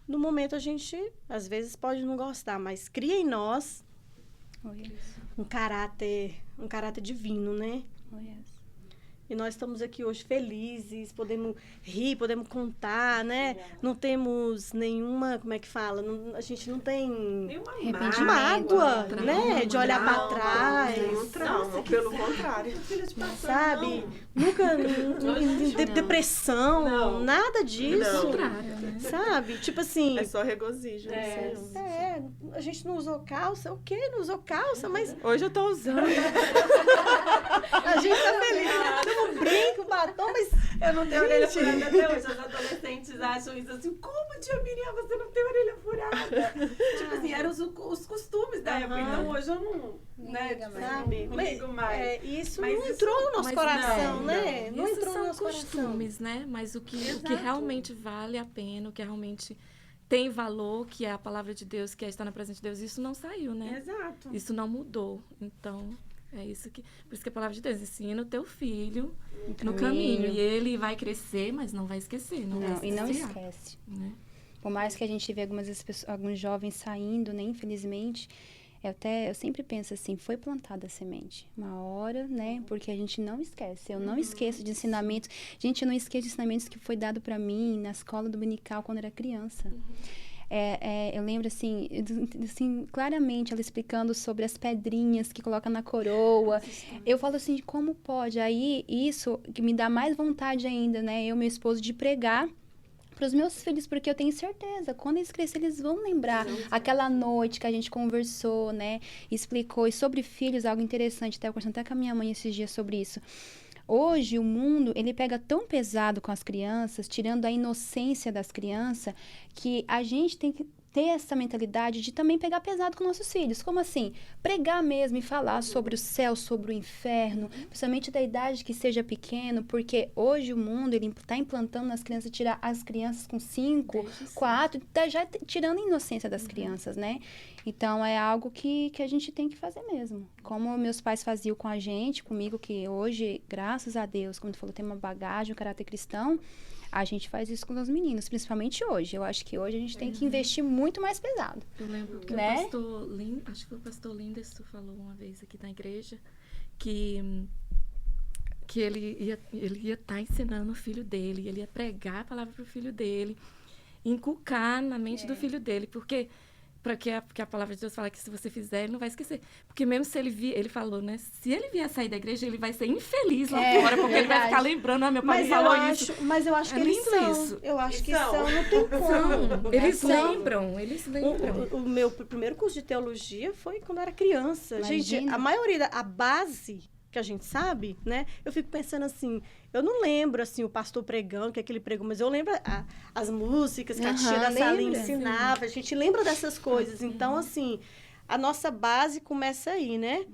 no momento a gente, às vezes, pode não gostar, mas cria em nós um caráter divino, né? E nós estamos aqui hoje felizes, podemos rir, podemos contar, né? Não temos nenhuma, como é que fala? A gente não tem mágoa, né? De olhar para trás. Nenhum trauma, pelo contrário. Sabe? Nunca depressão, nada disso. Sabe? Tipo assim... É só regozijo. A gente não usou calça, o quê? Não usou calça, mas... Hoje eu tô usando. A gente tá feliz. Um brinco, batom, mas eu não tenho orelha furada até hoje. Os adolescentes acham isso assim, como, tia Miriam, você não tem orelha furada? obrigada. Tipo assim, eram os costumes da época. Então hoje eu não, né, Sabe? não ligo mais. Isso Mas não isso- entrou no nosso mas coração, não, né? Não Isso entrou no são nosso coração. costumes, né? Mas o que Exato. realmente vale a pena, o que realmente tem valor, que é a palavra de Deus, que é estar na presença de Deus, isso não saiu, né? Exato. Isso não mudou. Então, é isso que... Por isso que a palavra de Deus ensina o teu filho no caminho. E ele vai crescer, mas não vai esquecer. Não, vai E não desviar, esquece. né? Por mais que a gente vê alguns jovens saindo, né, infelizmente, eu sempre penso assim, foi plantada a semente. Uma hora, né, porque a gente não esquece. Eu não esqueço de ensinamentos. Gente, eu não esqueço de ensinamentos que foi dado para mim na escola dominical quando eu era criança. Eu lembro, assim, claramente ela explicando sobre as pedrinhas que coloca na coroa. Eu falo assim, como pode? Aí, isso que me dá mais vontade ainda, né, eu e meu esposo, de pregar para os meus filhos, porque eu tenho certeza, quando eles crescerem, eles vão lembrar aquela noite que a gente conversou, né, explicou. E sobre filhos, algo interessante, até eu conversando até com a minha mãe esses dias sobre isso. Hoje, o mundo, ele pega tão pesado com as crianças, tirando a inocência das crianças, que a gente tem que ter essa mentalidade de também pegar pesado com nossos filhos. Como assim? Pregar mesmo e falar sobre o céu, sobre o inferno, principalmente da idade que seja pequeno, porque hoje o mundo, ele está implantando nas crianças, tirar as crianças com 5, 4, tá já tirando a inocência das crianças, né? Então, é algo que a gente tem que fazer mesmo. Como meus pais faziam com a gente, comigo, que hoje, graças a Deus, como tu falou, tem uma bagagem, um caráter cristão, a gente faz isso com os meninos, principalmente hoje. Eu acho que hoje a gente tem que investir muito mais pesado. Eu lembro que Né? o pastor acho que foi o pastor Lindesto falou uma vez aqui na igreja que ele ia estar ensinando o filho dele, ele ia pregar a palavra para o filho dele, inculcar na mente do filho dele, porque porque a palavra de Deus fala que se você fizer, ele não vai esquecer. Porque mesmo se ele falou, né? Se ele vier sair da igreja, ele vai ser infeliz lá fora, porque ele vai ficar lembrando, meu pai falou isso. Mas eu acho que eles são. Isso. Eu acho que são, não tem como. Eles lembram. O meu primeiro curso de teologia foi quando eu era criança. Imagina. Gente, a maioria, a base que a gente sabe, né? Eu fico pensando assim, eu não lembro, assim, o pastor pregando, que é que ele pregou, mas eu lembro as músicas que a tia da Salinha ensinava, a gente lembra dessas coisas. Então, assim, a nossa base começa aí, né?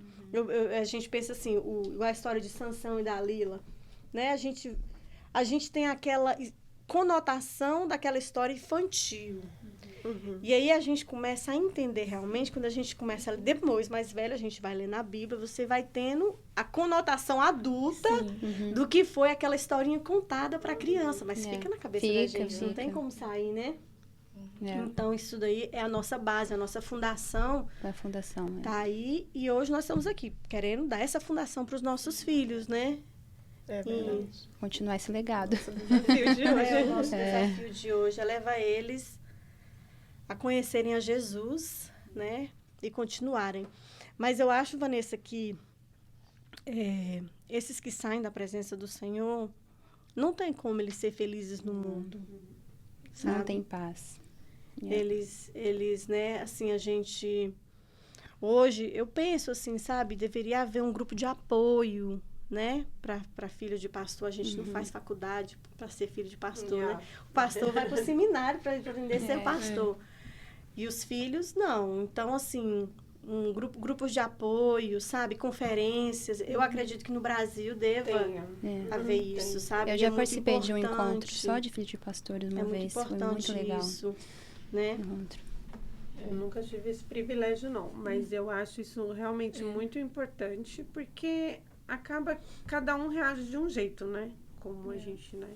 A gente pensa assim, a história de Sansão e Dalila, né? A gente tem aquela conotação daquela história infantil. E aí a gente começa a entender realmente, quando a gente começa, depois, mais velho, a gente vai ler na Bíblia, você vai tendo a conotação adulta do que foi aquela historinha contada para a criança. Mas fica na cabeça da gente, não tem como sair, né? Então, isso daí é a nossa base, a nossa fundação. A fundação, tá aí, e hoje nós estamos aqui, querendo dar essa fundação para os nossos filhos, né? É verdade. Continuar esse legado. O nosso desafio de hoje é levar eles a conhecerem a Jesus, né? E continuarem. Mas eu acho, Vanessa, que esses que saem da presença do Senhor, não tem como eles ser felizes no mundo. Sabe? Não tem paz. Eles, né? Assim, a gente... Hoje, eu penso assim, sabe? Deveria haver um grupo de apoio, né? Para filho de pastor. A gente não faz faculdade para ser filho de pastor, né? O pastor vai para o seminário para aprender a ser pastor. E os filhos, não. Então, assim, grupos de apoio, sabe? Conferências. Eu acredito que no Brasil deva haver isso, sabe? Eu já participei de um encontro só de filhos de pastores uma vez. Foi muito legal. Isso, né? Eu nunca tive esse privilégio, não. Mas eu acho isso realmente muito importante, porque acaba... Cada um reage de um jeito, né? Como a gente, né?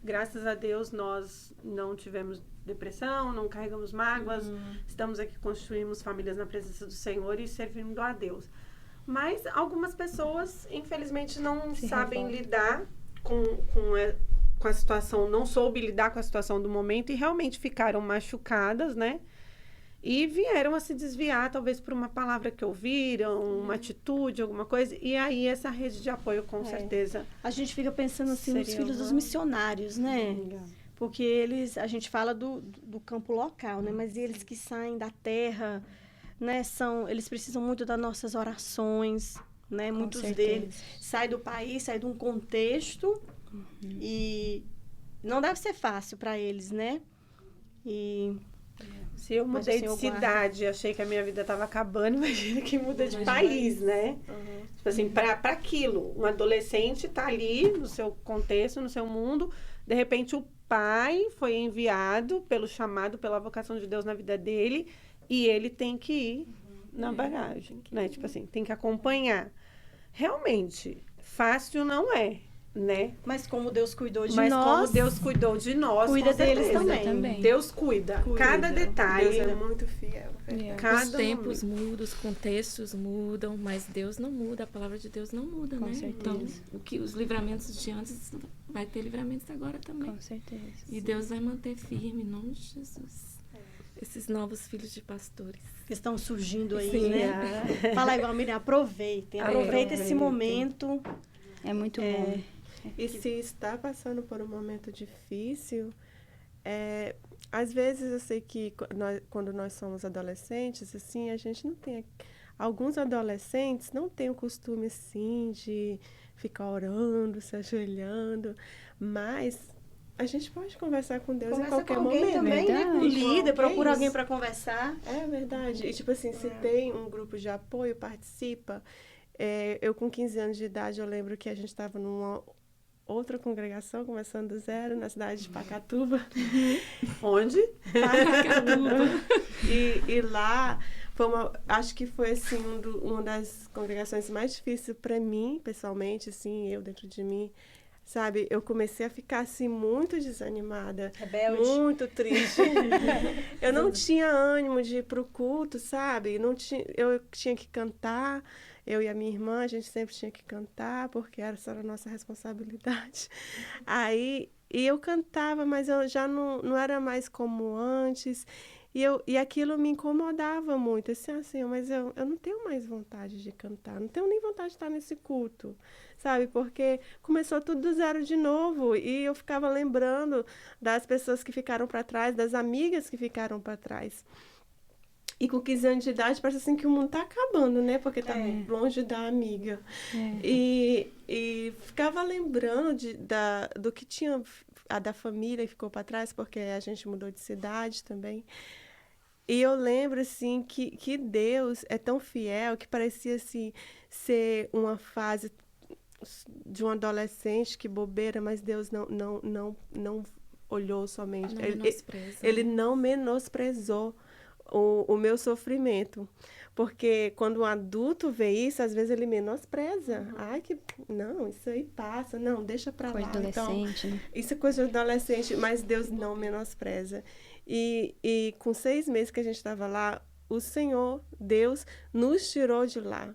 Graças a Deus, nós não tivemos depressão, não carregamos mágoas, estamos aqui, construímos famílias na presença do Senhor e servindo a Deus. Mas algumas pessoas, infelizmente, não sabem lidar com a situação, não soube lidar com a situação do momento e realmente ficaram machucadas, né? E vieram a se desviar, talvez por uma palavra que ouviram, uma atitude, alguma coisa. E aí, essa rede de apoio, com certeza... A gente fica pensando assim nos filhos dos missionários, né? Porque a gente fala do campo local, né? Mas eles que saem da terra, né? Eles precisam muito das nossas orações, né? Muitos deles saem do país, saem de um contexto e não deve ser fácil para eles, né? E Se eu Mas o mudei de Senhor cidade e achei que a minha vida estava acabando, imagina quem muda de país, né? Tipo assim, para aquilo. Um adolescente tá ali no seu contexto, no seu mundo. De repente, o pai foi enviado pelo chamado, pela vocação de Deus na vida dele. E ele tem que ir na bagagem, né? Tipo assim, tem que acompanhar. Realmente, fácil não é, né? Mas como Deus cuidou de Mas nós, como Deus cuidou de nós, cuida com deles certeza. também. Deus cuida. Cada Deus detalhe. é muito fiel. Cada Os tempos momento. mudam, os contextos mudam, mas Deus não muda, a palavra de Deus não muda, Com né? certeza. Então, os livramentos de antes, vai ter livramentos agora também. Com certeza. E Deus vai manter firme, em nome de Jesus. Esses novos filhos de pastores. que estão surgindo aí, Sim, né? Fala igual, Miriam, aproveitem esse momento. É muito bom. E se está passando por um momento difícil, às vezes eu sei que quando nós somos adolescentes, assim, a gente não tem... Alguns adolescentes não têm o costume, assim, de ficar orando, se ajoelhando, mas a gente pode conversar com Deus em qualquer momento. Também, né? Com o líder, procura isso. alguém para conversar. É verdade. E, tipo assim, se tem um grupo de apoio, participa. Eu, com 15 anos de idade, eu lembro que a gente estava numa outra congregação, começando do zero, na cidade de Pacatuba. Onde? Pacatuba. E lá, acho que foi, assim, uma das congregações mais difíceis para mim, pessoalmente, assim, eu dentro de mim. Sabe, eu comecei a ficar, assim, muito desanimada. Rebelde. Muito triste. Eu não tinha ânimo de ir pro culto, sabe? Eu tinha que cantar. Eu e a minha irmã, a gente sempre tinha que cantar, porque essa era a nossa responsabilidade. E eu cantava, mas eu já não era mais como antes. E aquilo me incomodava muito. Assim, mas eu não tenho mais vontade de cantar. Não tenho nem vontade de estar nesse culto. Sabe, porque começou tudo do zero de novo e eu ficava lembrando das pessoas que ficaram para trás, das amigas que ficaram para trás. E com 15 anos de idade parece assim que o mundo tá acabando, né? Porque tá longe da amiga. E ficava lembrando do que tinha, da família que ficou para trás, porque a gente mudou de cidade também. E eu lembro, assim, que Deus é tão fiel que parecia, assim, ser uma fase de um adolescente, que bobeira, mas Deus não olhou somente. Ele não menosprezou o meu sofrimento. Porque quando um adulto vê isso, às vezes ele menospreza. Ai, não, isso aí passa. Não, deixa pra Coisa lá. de adolescente, Então, né? isso é coisa de adolescente, mas Deus não menospreza. E com 6 meses que a gente estava lá, o Senhor, Deus, nos tirou de lá.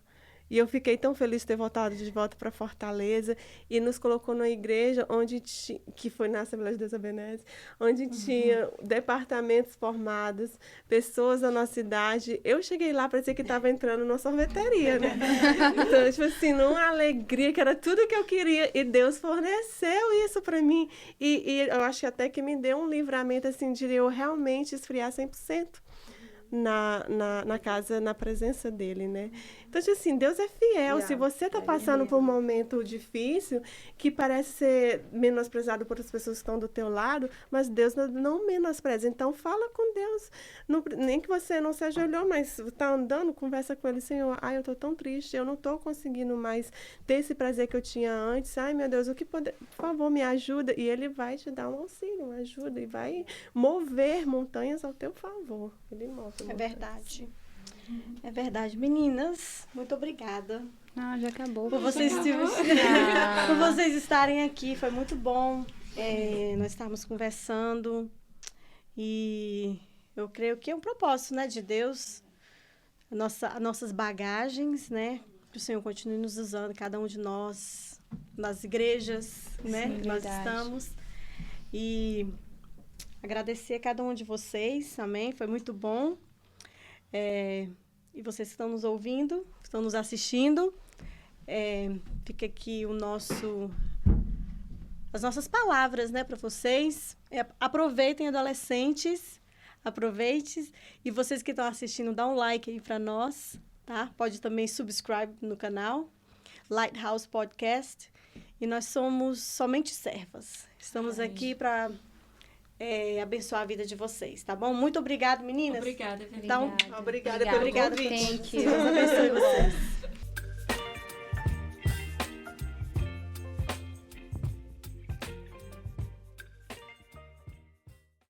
E eu fiquei tão feliz de ter voltado de volta para Fortaleza e nos colocou numa igreja que foi na Assembleia de Deus Abenese, onde tinha departamentos formados, pessoas da nossa idade. Eu cheguei lá, parecia que estava entrando numa sorveteria, né? Então, tipo assim, numa alegria, que era tudo que eu queria. E Deus forneceu isso para mim. E eu acho que até que me deu um livramento, assim, de eu realmente esfriar 100%. Na casa, na presença dele, né? Então, assim, Deus é fiel. Se você está passando por um momento difícil, que parece ser menosprezado por as pessoas que estão do teu lado, mas Deus não menospreza. Então, fala com Deus. Nem que você não se ajoelhou, mas está andando, conversa com ele. Senhor, eu estou tão triste, eu não estou conseguindo mais ter esse prazer que eu tinha antes. Ai, meu Deus, por favor, me ajuda. E ele vai te dar um auxílio, uma ajuda, e vai mover montanhas ao teu favor. Ele move. É verdade. É verdade. Meninas, muito obrigada. Já acabou. Por vocês, por vocês estarem aqui. Foi muito bom. Nós estávamos conversando. E eu creio que é um propósito, né, de Deus. Nossas bagagens, né? Que o Senhor continue nos usando, cada um de nós, nas igrejas, né? Sim, Que nós verdade. estamos. E agradecer a cada um de vocês, amém? Foi muito bom. E vocês que estão nos ouvindo, estão nos assistindo, fica aqui as nossas palavras, né, para vocês. Aproveitem, adolescentes, aproveitem. E vocês que estão assistindo, dá um like aí para nós, tá? Pode também subscribe no canal, Lighthouse Podcast. E nós somos somente servas. Estamos aqui para abençoar a vida de vocês, tá bom? Muito obrigada, meninas. Obrigada, Então, Obrigada pelo obrigada. convite. Thank you. Deus abençoe vocês.